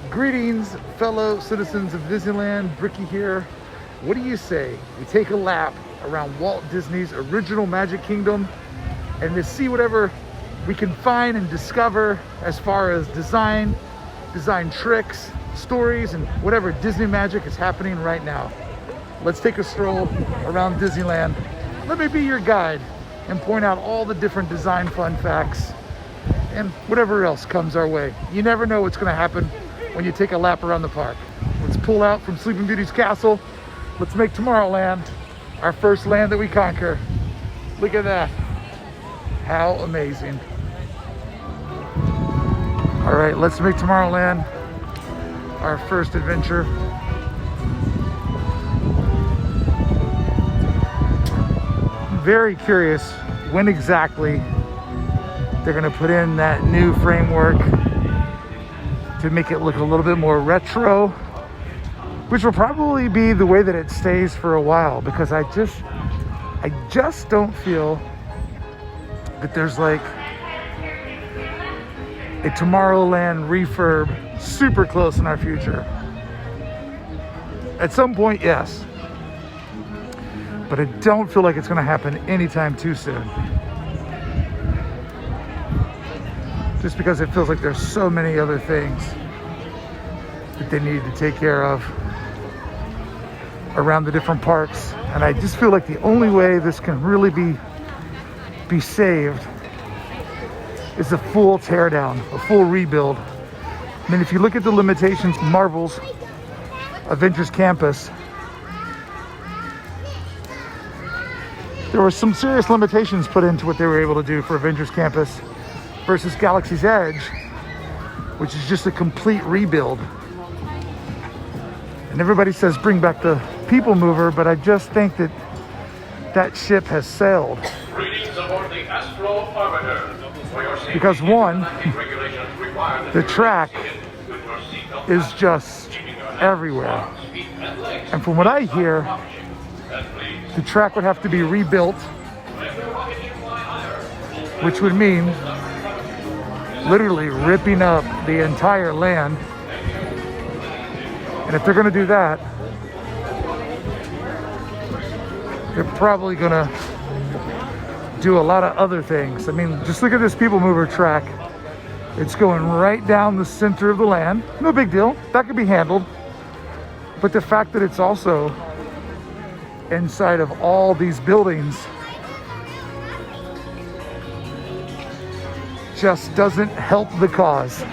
Greetings, fellow citizens of Disneyland. Brickey here. What do you say we take a lap around Walt Disney's original Magic Kingdom and to see whatever we can find and discover as far as design tricks, stories, and whatever Disney magic is happening right now. Let's take a stroll around Disneyland. Let me be your guide and point out all the different design fun facts and whatever else comes our way. You never know what's going to happen when you take a lap around the park. Let's pull out from Sleeping Beauty's castle. Let's make Tomorrowland our first land that we conquer. Look at that. How amazing. All right, let's make Tomorrowland our first adventure. I'm very curious when exactly they're gonna put in that new framework to make it look a little bit more retro, which will probably be the way that it stays for a while, because I just don't feel that there's like a Tomorrowland refurb super close in our future. At some point, yes, but I don't feel like it's gonna happen anytime too soon. Just because it feels like there's so many other things that they need to take care of around the different parks. And I just feel like the only way this can really be saved is a full teardown, a full rebuild. I mean, if you look at the limitations, Marvel's Avengers Campus, there were some serious limitations put into what they were able to do for Avengers Campus versus Galaxy's Edge, which is just a complete rebuild. And everybody says bring back the People Mover, but I just think that that ship has sailed. Because one, the track is just everywhere. And from what I hear, the track would have to be rebuilt, which would mean literally ripping up the entire land. And if they're going to do that, they're probably going to do a lot of other things. I mean, just look at this People Mover track. It's going right down the center of the land. No big deal. That could be handled. But the fact that it's also inside of all these buildings just doesn't help the cause.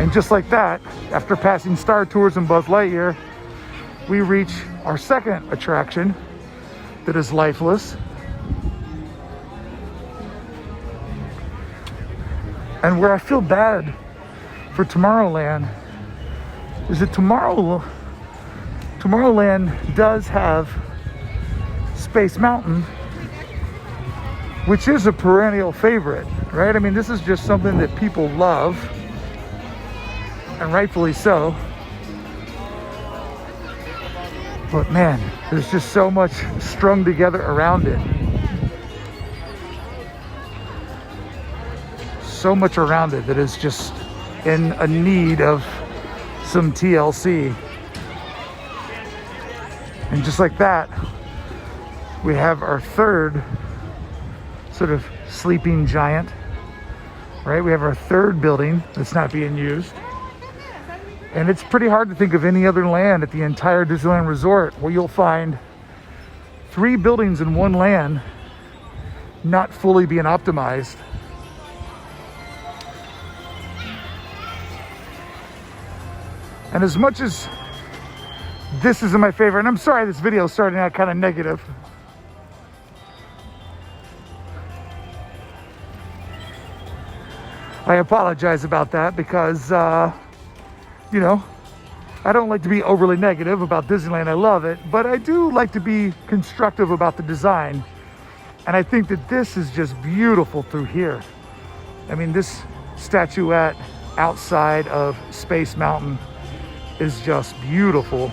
And just like that, after passing Star Tours and Buzz Lightyear, we reach our second attraction that is lifeless. And where I feel bad for Tomorrowland is that Tomorrowland does have Space Mountain, which is a perennial favorite, right? I mean, this is just something that people love, and rightfully so. But man, there's just so much strung together around it. So much around it that is just in a need of some TLC. And just like that, we have our third sort of sleeping giant, right? We have our third building that's not being used. And it's pretty hard to think of any other land at the entire Disneyland Resort where you'll find 3 buildings in one land not fully being optimized. And as much as this isn't my favorite, and I'm sorry this video is starting out kind of negative, I apologize about that because, you know, I don't like to be overly negative about Disneyland. I love it, but I do like to be constructive about the design. And I think that this is just beautiful through here. I mean, this statuette outside of Space Mountain is just beautiful.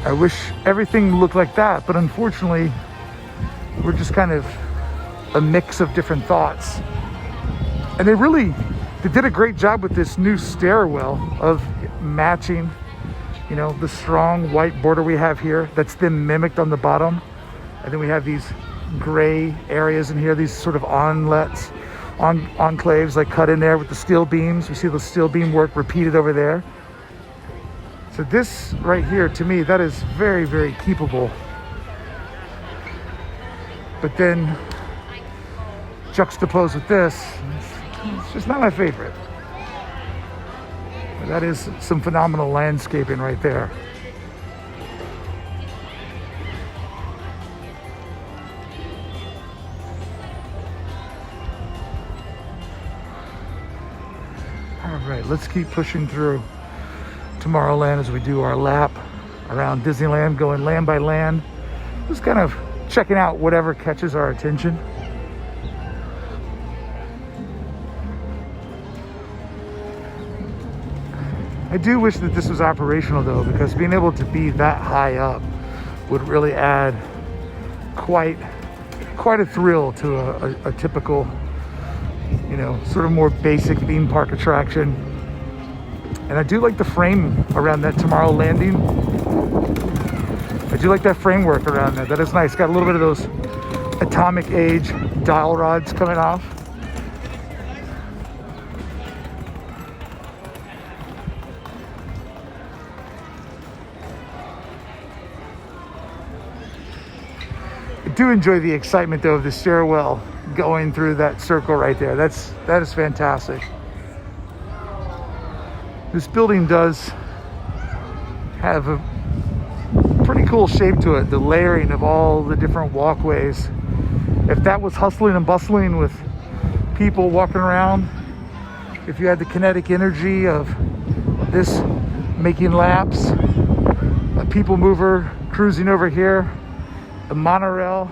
I wish everything looked like that, but unfortunately, we're just kind of a mix of different thoughts. And they did a great job with this new stairwell of matching, you know, the strong white border we have here that's then mimicked on the bottom. And then we have these gray areas in here, these sort of enclaves like cut in there with the steel beams. You see the steel beam work repeated over there. So this right here, to me, that is very, very keepable. But then juxtaposed with this, it's just not my favorite. But that is some phenomenal landscaping right there. All right, let's keep pushing through Tomorrowland as we do our lap around Disneyland, going land by land, just kind of checking out whatever catches our attention. I do wish that this was operational though, because being able to be that high up would really add quite a thrill to a typical, you know, sort of more basic theme park attraction. And I do like the frame around that Tomorrow Landing. I do like that framework around that. That is nice. Got a little bit of those atomic age dial rods coming off. I do enjoy the excitement though of the stairwell going through that circle right there. That is fantastic. This building does have a pretty cool shape to it, the layering of all the different walkways. If that was hustling and bustling with people walking around, if you had the kinetic energy of this making laps, a people mover cruising over here, a monorail,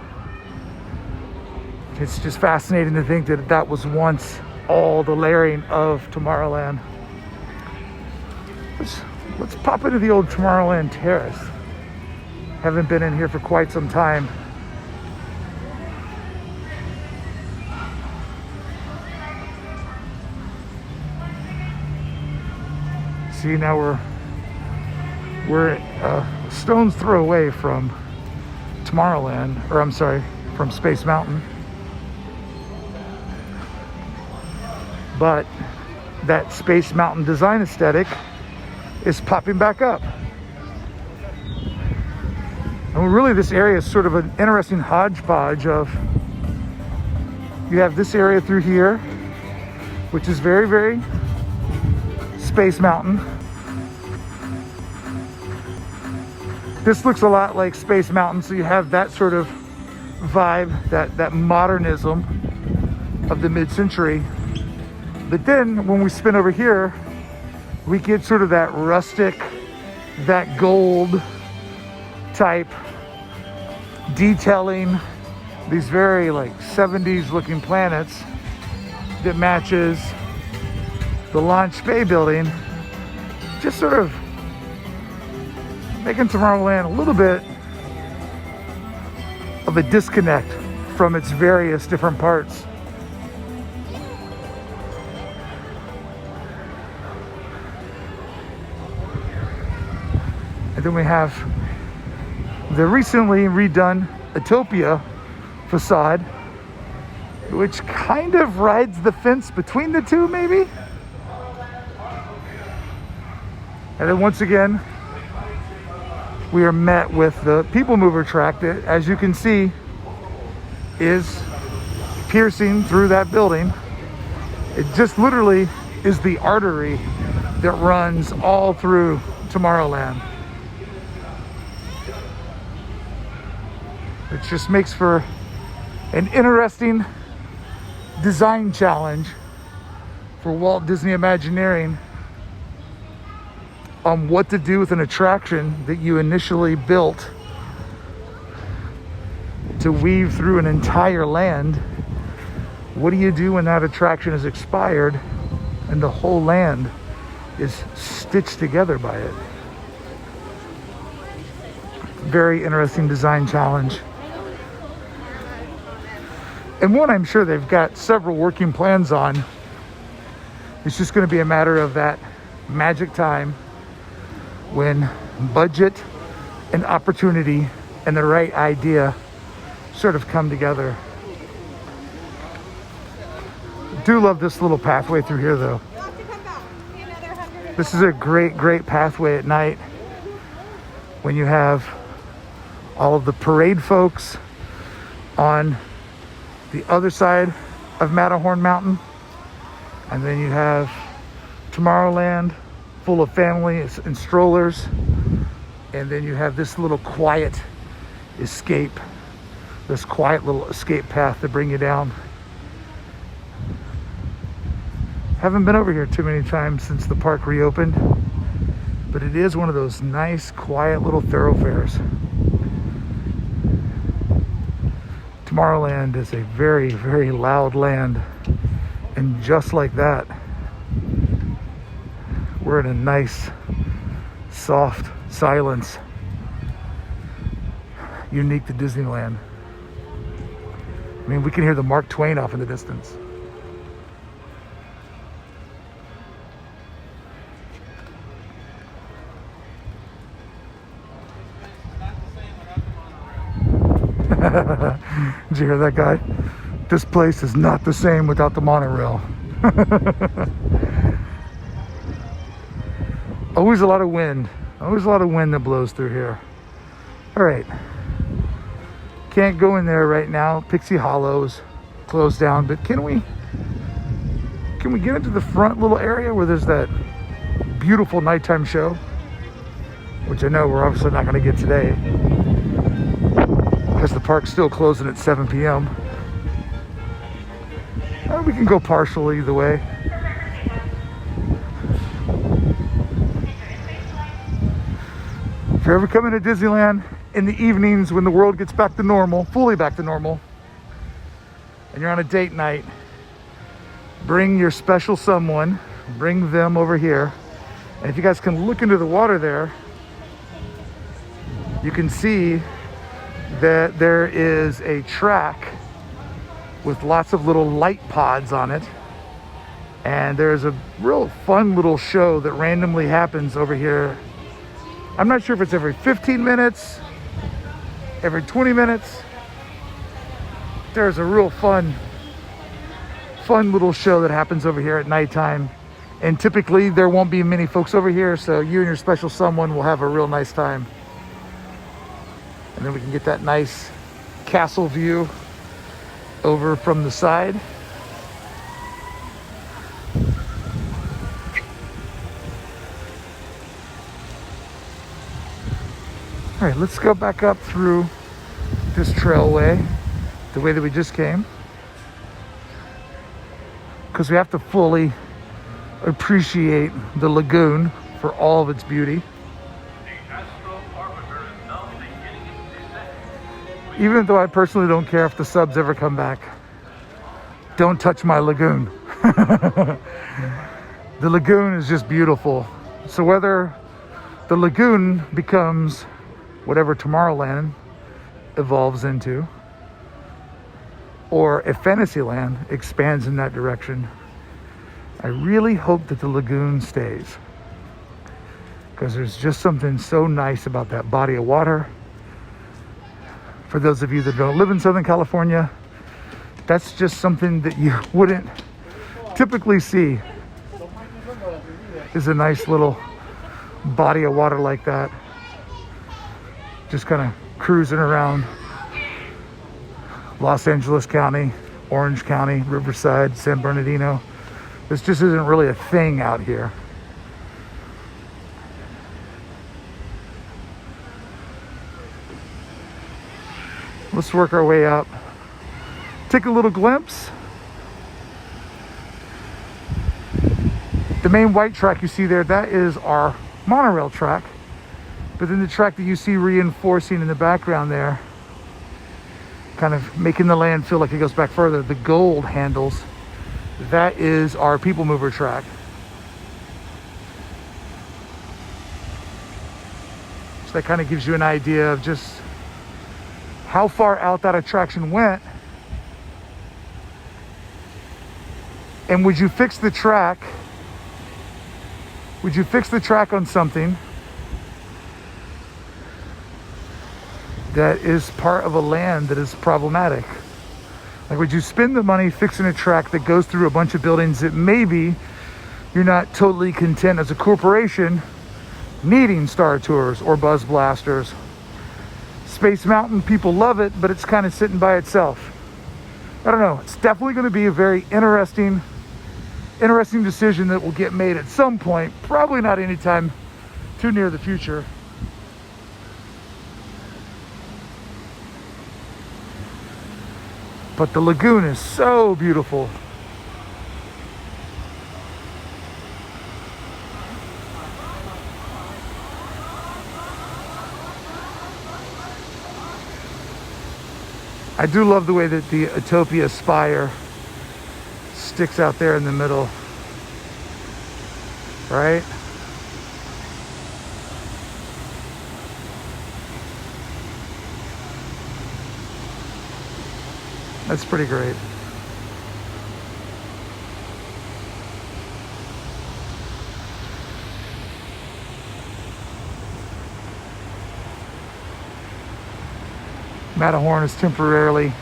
it's just fascinating to think that that was once all the layering of Tomorrowland. Let's pop into the old Tomorrowland Terrace. Haven't been in here for quite some time. See, now we're a stone's throw away from Tomorrowland, or I'm sorry, from Space Mountain. But that Space Mountain design aesthetic is popping back up. And really this area is sort of an interesting hodgepodge of, you have this area through here, which is very, very Space Mountain. This looks a lot like Space Mountain, so you have that sort of vibe, that modernism of the mid-century. But then when we spin over here, we get sort of that rustic, that gold type detailing, these very like 70s looking planets that matches the Launch Bay building, just sort of making Tomorrowland a little bit of a disconnect from its various different parts. And then we have the recently redone Utopia facade, which kind of rides the fence between the two, maybe. And then once again, we are met with the people mover track that, as you can see, is piercing through that building. It just literally is the artery that runs all through Tomorrowland. It just makes for an interesting design challenge for Walt Disney Imagineering on what to do with an attraction that you initially built to weave through an entire land. What do you do when that attraction is expired and the whole land is stitched together by it? Very interesting design challenge. and one I'm sure they've got several working plans on. It's just going to be a matter of that magic time when budget and opportunity and the right idea sort of come together. Do love this little pathway through here though. This is a great pathway at night when you have all of the parade folks on the other side of Matterhorn Mountain, and then you have Tomorrowland full of families and strollers, and then you have this little quiet escape, this quiet little escape path to bring you down. Haven't been over here too many times since the park reopened, but it is one of those nice quiet little thoroughfares. Tomorrowland is a very loud land, and just like that, we're in a nice soft silence unique to Disneyland. I mean, we can hear the Mark Twain off in the distance. Did you hear that guy? This place is not the same without the monorail. Always a lot of wind. Always a lot of wind that blows through here. All right. Can't go in there right now. Pixie Hollow's closed down, but can we get into the front little area where there's that beautiful nighttime show? Which I know we're obviously not going to get today, because the park's still closing at 7 p.m. We can go partial either way. If you're ever coming to Disneyland in the evenings when the world gets back to normal, fully back to normal, and you're on a date night, bring your special someone, bring them over here. And if you guys can look into the water there, you can see that there is a track with lots of little light pods on it, and there's a real fun little show that randomly happens over here. I'm not sure if it's every 15 minutes, every 20 minutes. There's a real fun little show that happens over here at nighttime, and typically there won't be many folks over here, so you and your special someone will have a real nice time. And then we can get that nice castle view over from the side. All right, let's go back up through this trailway the way that we just came, because we have to fully appreciate the lagoon for all of its beauty. Even though I personally don't care if the subs ever come back, don't touch my lagoon. The lagoon is just beautiful. So whether the lagoon becomes whatever Tomorrowland evolves into, or if Fantasyland expands in that direction, I really hope that the lagoon stays, because there's just something so nice about that body of water. For those of you that don't live in Southern California, that's just something that you wouldn't typically see, is a nice little body of water like that, just kind of cruising around Los Angeles County, Orange County, Riverside, San Bernardino. This just isn't really a thing out here. Let's work our way up. Take a little glimpse. The main white track you see there, that is our monorail track. But then the track that you see reinforcing in the background there, kind of making the land feel like it goes back further, the gold handles, that is our people mover track. So that kind of gives you an idea of just how far out that attraction went And would you fix the track? Would you fix the track on something that is part of a land that is problematic? Like, would you spend the money fixing a track that goes through a bunch of buildings that maybe you're not totally content as a corporation needing Star Tours or Buzz Blasters? Space Mountain, people love it, but it's kind of sitting by itself. I don't know. It's definitely going to be a very interesting decision that will get made at some point. Probably not anytime too near the future. But the lagoon is so beautiful. I do love the way that the Utopia spire sticks out there in the middle, right? That's pretty great. Matterhorn is temporarily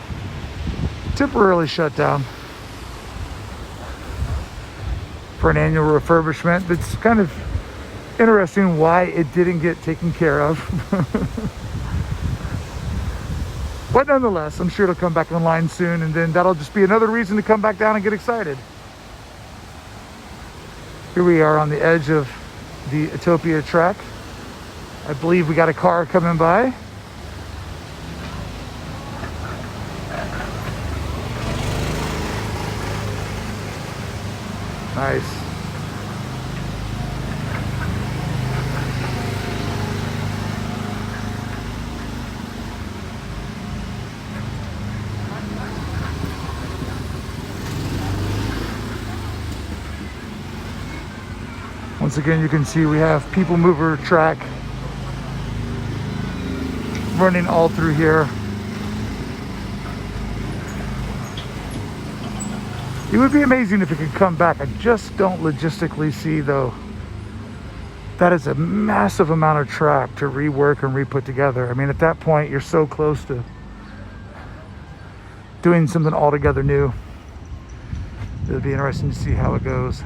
shut down for an annual refurbishment. It's kind of interesting why it didn't get taken care of. But nonetheless, I'm sure it'll come back online soon, and then that'll just be another reason to come back down and get excited. Here we are on the edge of the Utopia track. I believe we got a car coming by. Nice. Once again, you can see we have people mover track running all through here. It would be amazing if it could come back. I just don't logistically see, though. That is a massive amount of track to rework and re-put together. I mean, at that point, you're so close to doing something altogether new. It'll be interesting to see how it goes.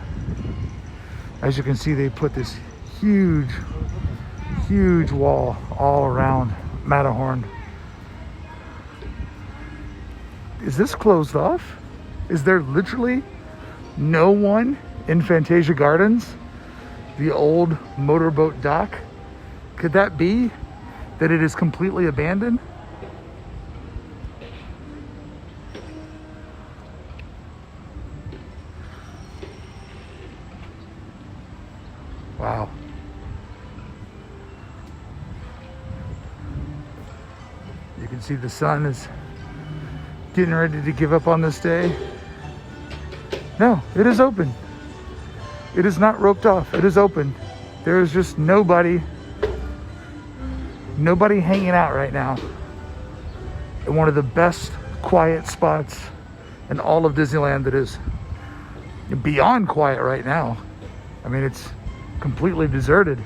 As you can see, they put this huge wall all around Matterhorn. Is this closed off? Is there literally no one in Fantasia Gardens? The old motorboat dock? Could that be that it is completely abandoned? Wow. You can see the sun is getting ready to give up on this day. No, it is open. It is not roped off. It is open. There is just nobody hanging out right now in one of the best quiet spots in all of Disneyland that is beyond quiet right now. I mean, it's completely deserted.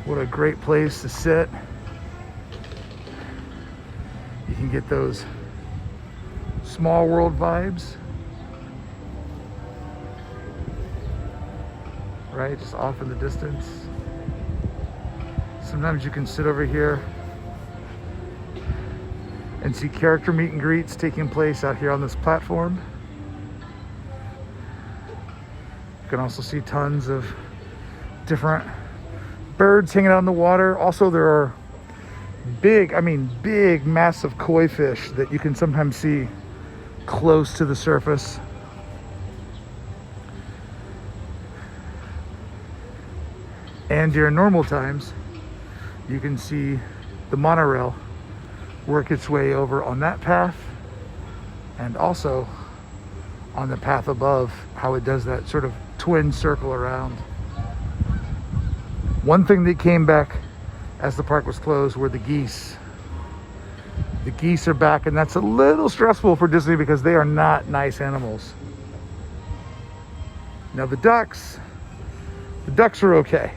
What a great place to sit. You can get those small world vibes, right? Just off in the distance. Sometimes you can sit over here and see character meet and greets taking place out here on this platform. You can also see tons of different birds hanging out in the water. Also, there are big, massive koi fish that you can sometimes see close to the surface. And during normal times, you can see the monorail work its way over on that path, and also on the path above, how it does that sort of twin circle around. One thing that came back as the park was closed were the geese. The geese are back, and that's a little stressful for Disney because they are not nice animals. Now the ducks are okay,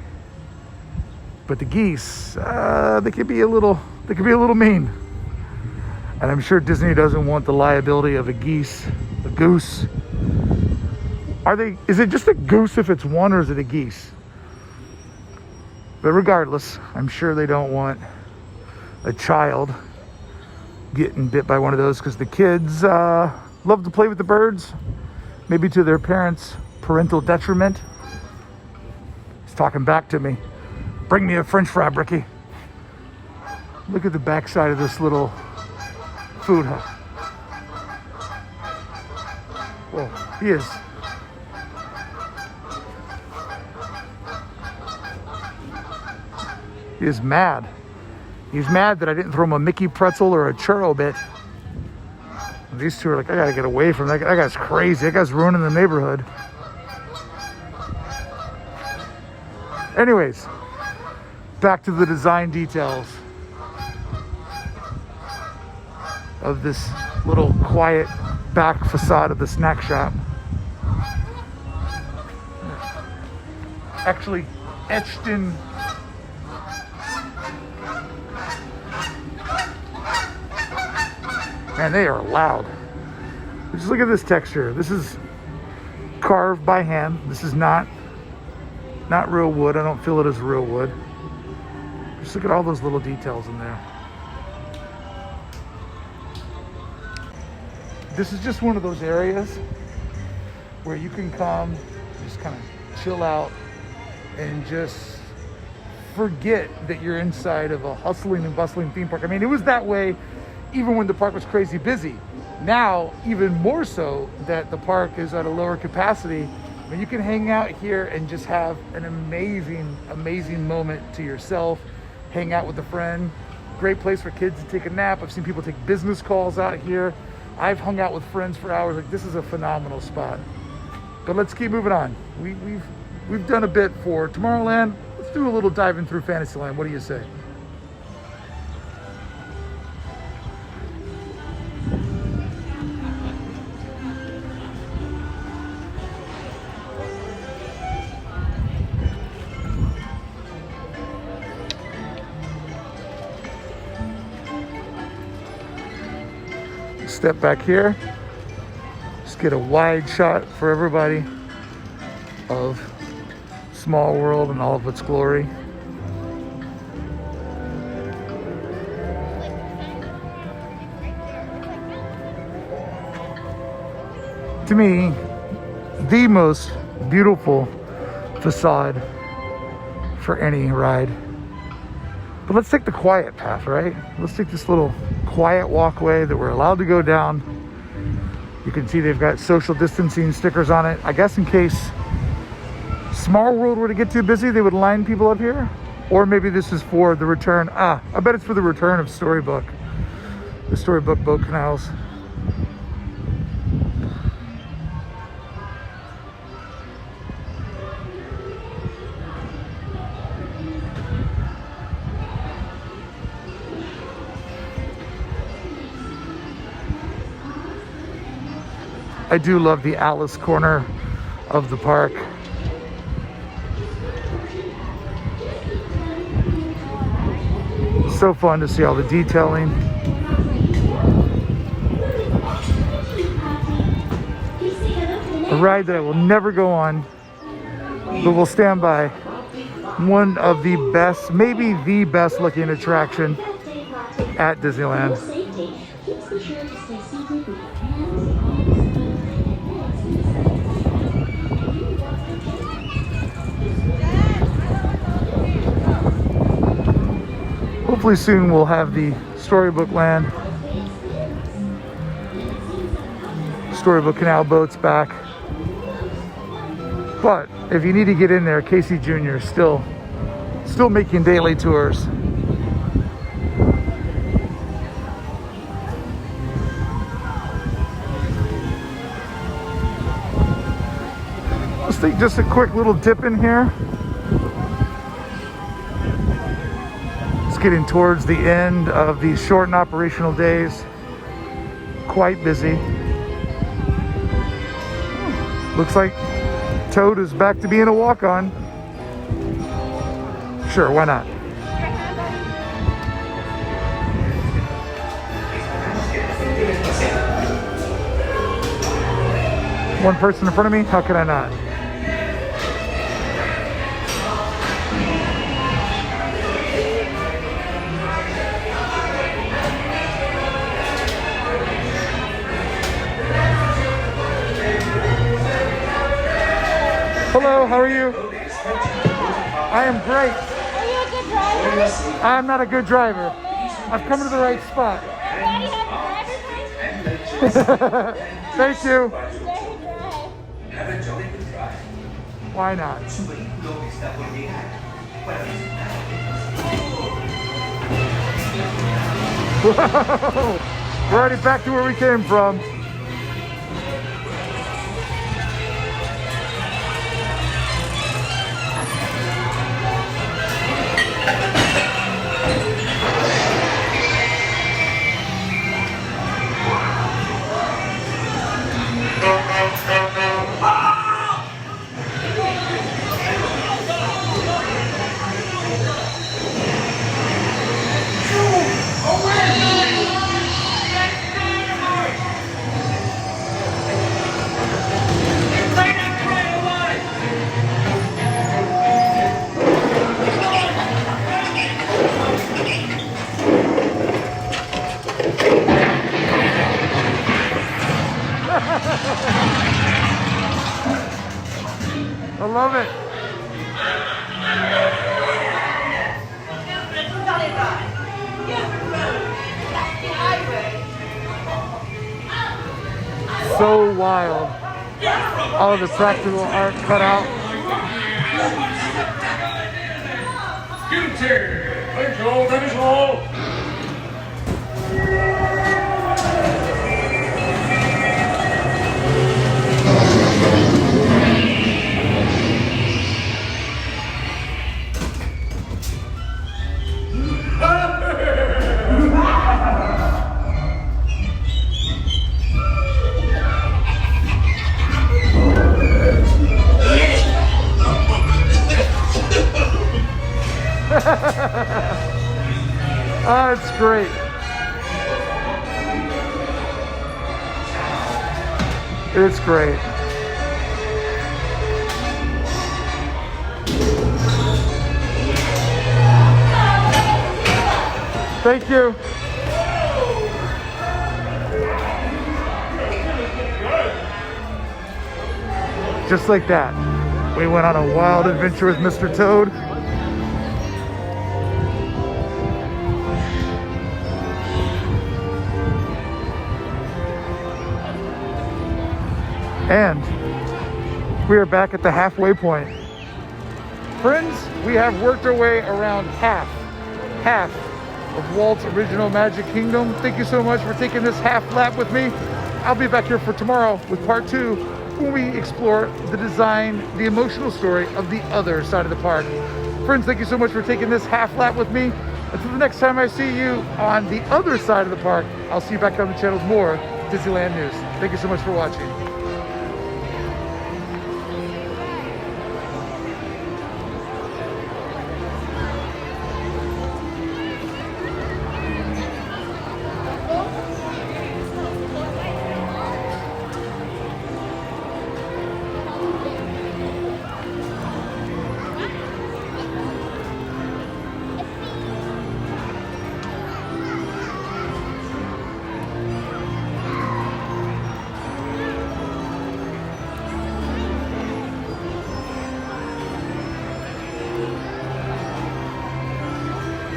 but the geese, they could be a little mean. And I'm sure Disney doesn't want the liability of a goose. Is it just a goose if it's one, or is it a geese? But regardless, I'm sure they don't want a child getting bit by one of those, because the kids love to play with the birds, maybe to their parents' parental detriment. He's talking back to me. Bring me a French fry, Brickey. Look at the backside of this little food hut. Whoa, he is mad. He's mad that I didn't throw him a Mickey pretzel or a churro bit. And these two are like, I gotta get away from that. That guy's crazy. That guy's ruining the neighborhood. Anyways, back to the design details of this little quiet back facade of the snack shop. Actually etched in man, they are loud. Just look at this texture. This is carved by hand. This is not real wood. I don't feel it as real wood. Just look at all those little details in there. This is just one of those areas where you can come, just kind of chill out and just forget that you're inside of a hustling and bustling theme park. I mean, it was that way even when the park was crazy busy. Now, even more so that the park is at a lower capacity, I mean, you can hang out here and just have an amazing moment to yourself, hang out with a friend. Great place for kids to take a nap. I've seen people take business calls out here. I've hung out with friends for hours. Like, this is a phenomenal spot. But let's keep moving on. We've done a bit for Tomorrowland. Let's do a little diving through Fantasyland. What do you say? Step back here, just get a wide shot for everybody of Small World and all of its glory. To me, the most beautiful facade for any ride. But let's take the quiet path, right? Let's take this little quiet walkway that we're allowed to go down. You can see they've got social distancing stickers on it. I guess in case Small World were to get too busy, they would line people up here. Or maybe this is for the return. I bet it's for the return of Storybook. The Storybook boat canals. I do love the Alice corner of the park. So fun to see all the detailing. A ride that I will never go on, but will stand by. One of the best, maybe the best looking attraction at Disneyland. Hopefully soon we'll have the Storybook Land, Storybook Canal boats back. But if you need to get in there, Casey Jr. is still making daily tours. Let's take just a quick little dip in here. getting towards the end of these shortened operational days. Quite busy. Looks like Toad is back to being a walk-on. Sure, why not? One person in front of me? How can I not? Hello, how are you? I am great. Are you a good driver? I'm not a good driver. I've come to the right spot. Daddy has a driver's license? Thank you. Let her drive. Have a jolly good drive. Why not? Whoa. We're already back to where we came from. I love it. So wild. All of the practical art cut out. Finish roll. Oh, it's great. It's great. Thank you. Just like that, we went on a wild adventure with Mr. Toad. And we are back at the halfway point. Friends, we have worked our way around half of Walt's original Magic Kingdom. Thank you so much for taking this half lap with me. I'll be back here for tomorrow with part 2 when we explore the design, the emotional story of the other side of the park. Friends, thank you so much for taking this half lap with me. Until the next time I see you on the other side of the park, I'll see you back on the channel with more Disneyland news. Thank you so much for watching.